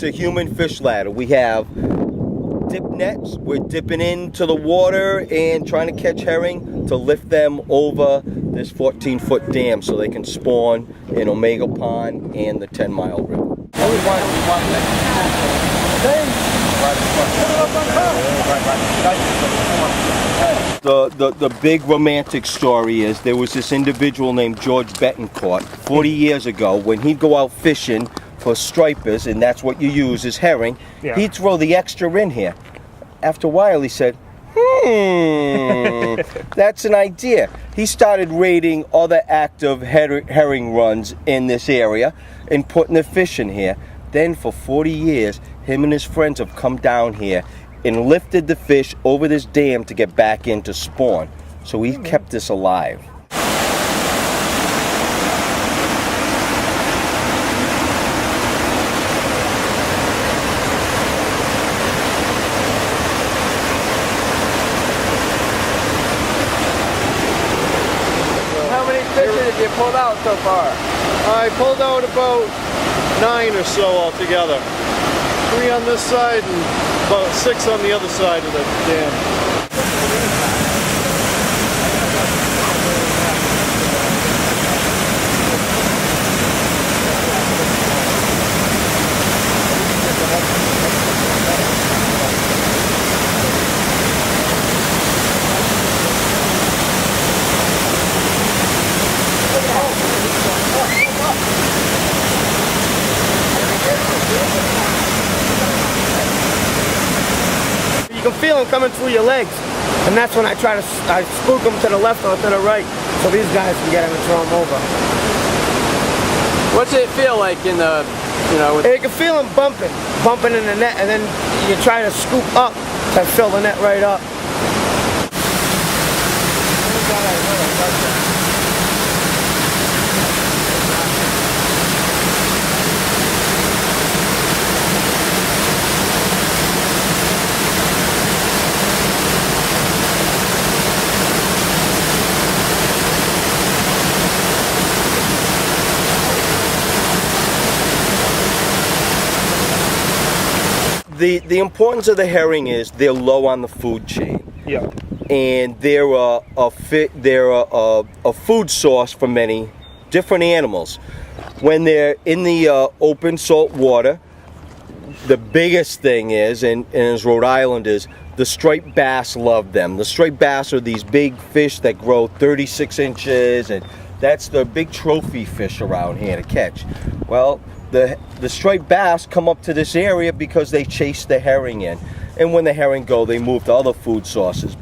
a human fish ladder. We have dip nets. We're dipping into the water and trying to catch herring to lift them over this 14-foot dam so they can spawn in Omega Pond and the 10 Mile River. The big romantic story is there was this individual named George Betancourt 40 years ago when he'd go out fishing for stripers, and that's what you use is herring. Yeah. He'd throw the extra in here. After a while he said, that's an idea. He started raiding other active herring runs in this area and putting the fish in here. Then for 40 years, him and his friends have come down here and lifted the fish over this dam to get back in to spawn. So he kept this alive. How many fish did you pull out so far? I pulled out about 9 or so altogether. 3 on this side and about 6 on the other side of the dam. You can feel them coming through your legs, and that's when I spook them to the left or to the right, so these guys can get them and throw them over. What's it feel like in the, You can feel them bumping in the net, and then you try to scoop up to fill the net right up. The importance of the herring is they're low on the food chain. Yeah. And they're a food source for many different animals. When they're in the open salt water, the biggest thing is, and as Rhode Island is, the striped bass love them. The striped bass are these big fish that grow 36 inches, and that's the big trophy fish around here to catch. Well, the striped bass come up to this area because they chase the herring in. And when the herring go, they move to other food sources.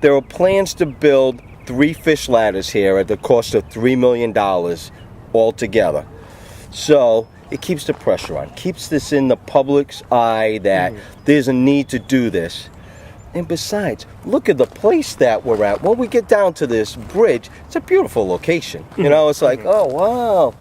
There are plans to build 3 fish ladders here at the cost of $3 million altogether. So it keeps the pressure on, keeps this in the public's eye that there's a need to do this. And besides, look at the place that we're at. When we get down to this bridge, it's a beautiful location. You know, it's like, oh, wow.